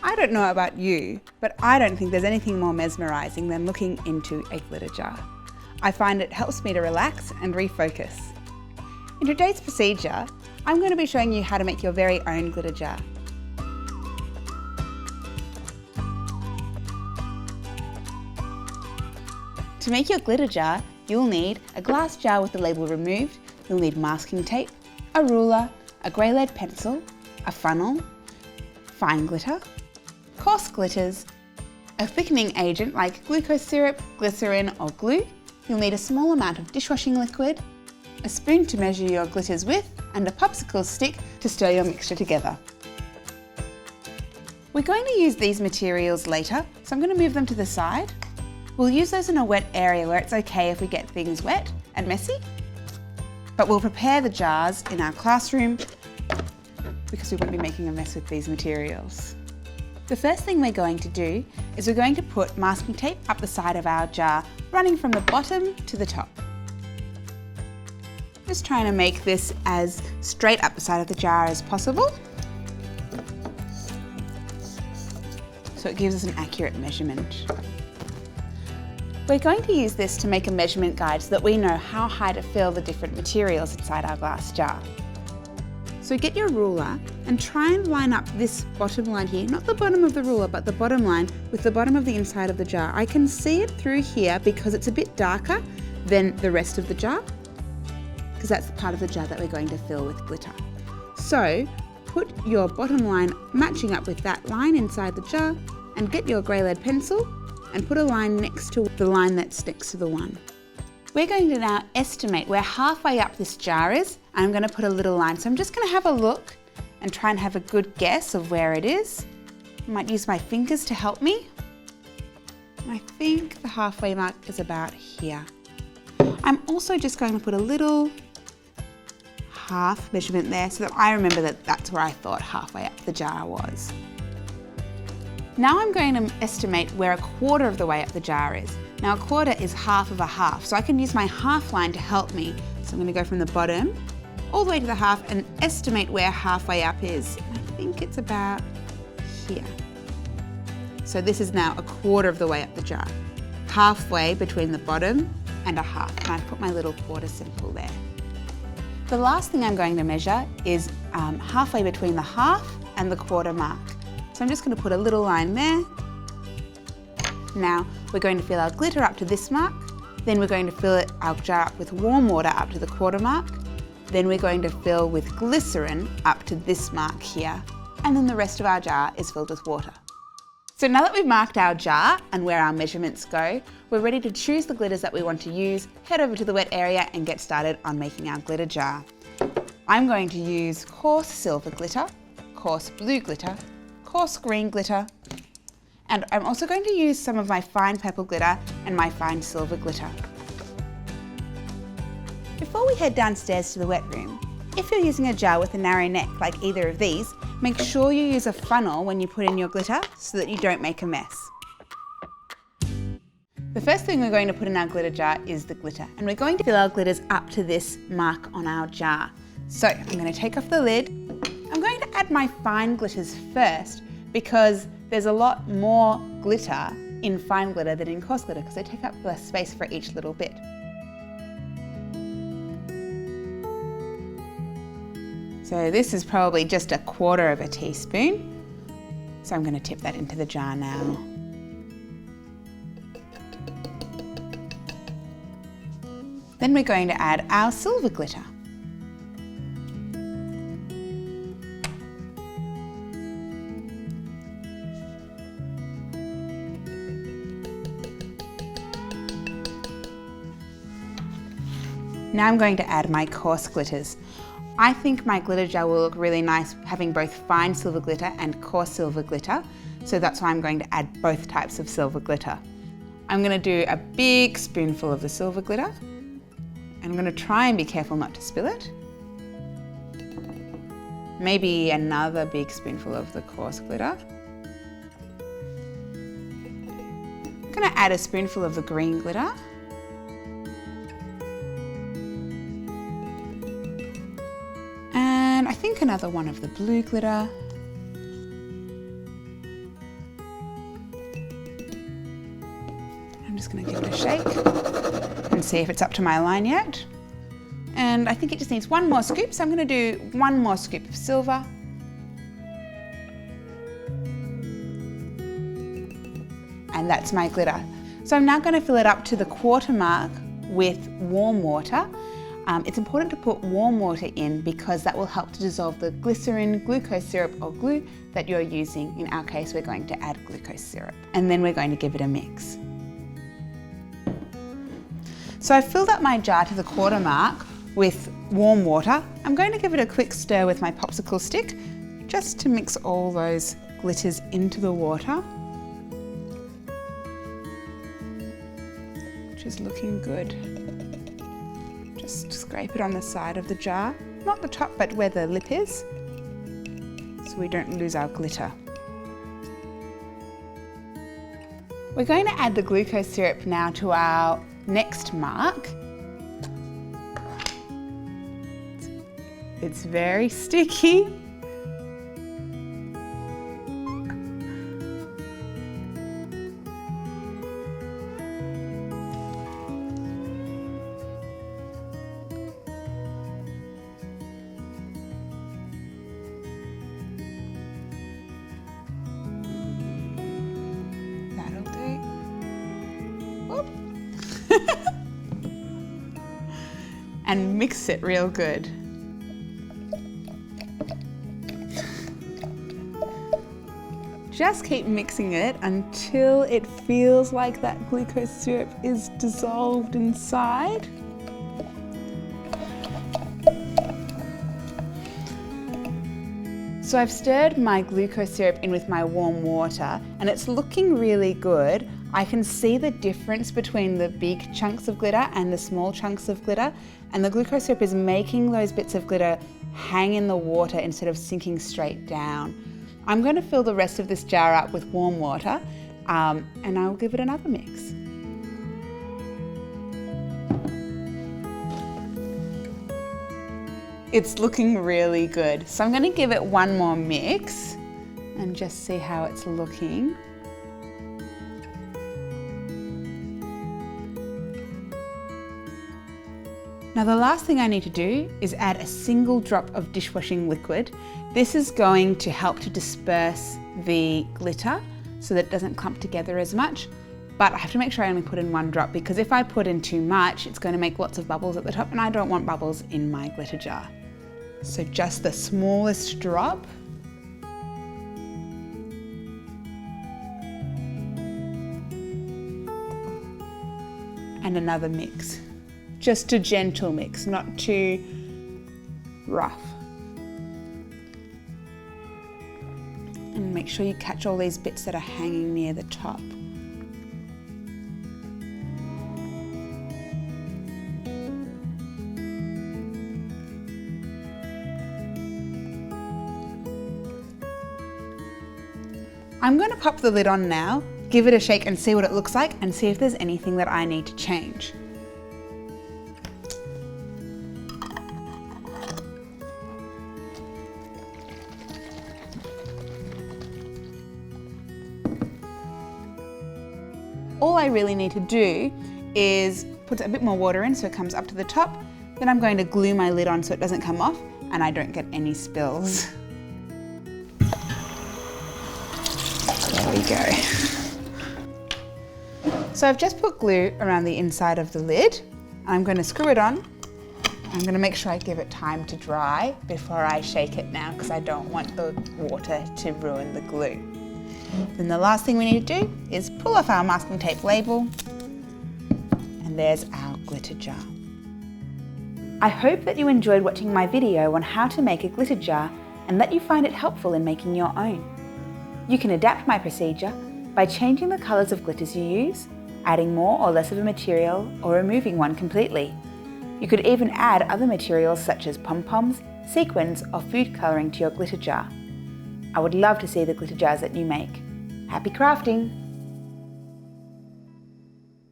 I don't know about you, but I don't think there's anything more mesmerising than looking into a glitter jar. I find it helps me to relax and refocus. In today's procedure, I'm going to be showing you how to make your very own glitter jar. To make your glitter jar, you'll need a glass jar with the label removed, you'll need masking tape, a ruler, a grey lead pencil, a funnel, fine glitter, coarse glitters, a thickening agent like glucose syrup, glycerin or glue. You'll need a small amount of dishwashing liquid, a spoon to measure your glitters with, and a popsicle stick to stir your mixture together. We're going to use these materials later, so I'm going to move them to the side. We'll use those in a wet area where it's okay if we get things wet and messy, but we'll prepare the jars in our classroom because we won't be making a mess with these materials. The first thing we're going to do is we're going to put masking tape up the side of our jar, running from the bottom to the top. Just trying to make this as straight up the side of the jar as possible, so it gives us an accurate measurement. We're going to use this to make a measurement guide so that we know how high to fill the different materials inside our glass jar. So get your ruler and try and line up this bottom line here, not the bottom of the ruler, but the bottom line with the bottom of the inside of the jar. I can see it through here because it's a bit darker than the rest of the jar, because that's the part of the jar that we're going to fill with glitter. So put your bottom line matching up with that line inside the jar and get your grey lead pencil and put a line next to the line that's next to the one. We're going to now estimate where halfway up this jar is, and I'm going to put a little line. So I'm just going to have a look and try and have a good guess of where it is. I might use my fingers to help me. And I think the halfway mark is about here. I'm also just going to put a little half measurement there so that I remember that that's where I thought halfway up the jar was. Now I'm going to estimate where a quarter of the way up the jar is. Now a quarter is half of a half, so I can use my half line to help me. So I'm going to go from the bottom all the way to the half and estimate where halfway up is. I think it's about here. So this is now a quarter of the way up the jar. Halfway between the bottom and a half. And I've put my little quarter symbol there. The last thing I'm going to measure is halfway between the half and the quarter mark. So I'm just going to put a little line there. Now we're going to fill our glitter up to this mark, then we're going to fill our jar up with warm water up to the quarter mark, then we're going to fill with glycerin up to this mark here, and then the rest of our jar is filled with water. So now that we've marked our jar and where our measurements go, we're ready to choose the glitters that we want to use, head over to the wet area and get started on making our glitter jar. I'm going to use coarse silver glitter, coarse blue glitter, coarse green glitter, and I'm also going to use some of my fine purple glitter and my fine silver glitter. Before we head downstairs to the wet room, if you're using a jar with a narrow neck like either of these, make sure you use a funnel when you put in your glitter so that you don't make a mess. The first thing we're going to put in our glitter jar is the glitter, and we're going to fill our glitters up to this mark on our jar. So I'm going to take off the lid. I'm going to add my fine glitters first because there's a lot more glitter in fine glitter than in coarse glitter because they take up less space for each little bit. So this is probably just a quarter of a teaspoon. So I'm going to tip that into the jar now. Then we're going to add our silver glitter. Now I'm going to add my coarse glitters. I think my glitter jar will look really nice having both fine silver glitter and coarse silver glitter, so that's why I'm going to add both types of silver glitter. I'm going to do a big spoonful of the silver glitter, and I'm going to try and be careful not to spill it. Maybe another big spoonful of the coarse glitter. I'm going to add a spoonful of the green glitter. And I think another one of the blue glitter. going to give it a shake and see if it's up to my line yet. And I think it just needs one more scoop, so I'm going to do one more scoop of silver. And that's my glitter. So I'm now going to fill it up to the quarter mark with warm water. It's important to put warm water in because that will help to dissolve the glycerin, glucose syrup or glue that you're using. In our case, we're going to add glucose syrup. And then we're going to give it a mix. So I've filled up my jar to the quarter mark with warm water. I'm going to give it a quick stir with my popsicle stick just to mix all those glitters into the water, which is looking good. Just scrape it on the side of the jar, not the top, but where the lip is, so we don't lose our glitter. We're going to add the glucose syrup now to our next mark. It's very sticky. That'll do. And mix it real good. Just keep mixing it until it feels like that glucose syrup is dissolved inside. So I've stirred my glucose syrup in with my warm water and it's looking really good. I can see the difference between the big chunks of glitter and the small chunks of glitter, and the glucose syrup is making those bits of glitter hang in the water instead of sinking straight down. I'm going to fill the rest of this jar up with warm water and I'll give it another mix. It's looking really good. So I'm going to give it one more mix and just see how it's looking. Now the last thing I need to do is add a single drop of dishwashing liquid. This is going to help to disperse the glitter so that it doesn't clump together as much. But I have to make sure I only put in one drop because if I put in too much, it's going to make lots of bubbles at the top and I don't want bubbles in my glitter jar. So just the smallest drop. And another mix. Just a gentle mix, not too rough. And make sure you catch all these bits that are hanging near the top. I'm going to pop the lid on now, give it a shake and see what it looks like and see if there's anything that I need to change. All I really need to do is put a bit more water in so it comes up to the top. Then I'm going to glue my lid on so it doesn't come off and I don't get any spills. There we go. So I've just put glue around the inside of the lid. I'm going to screw it on. I'm going to make sure I give it time to dry before I shake it now because I don't want the water to ruin the glue. Then the last thing we need to do is pull off our masking tape label and there's our glitter jar. I hope that you enjoyed watching my video on how to make a glitter jar and that you find it helpful in making your own. You can adapt my procedure by changing the colours of glitters you use, adding more or less of a material or removing one completely. You could even add other materials such as pom-poms, sequins or food colouring to your glitter jar. I would love to see the glitter jars that you make. Happy crafting!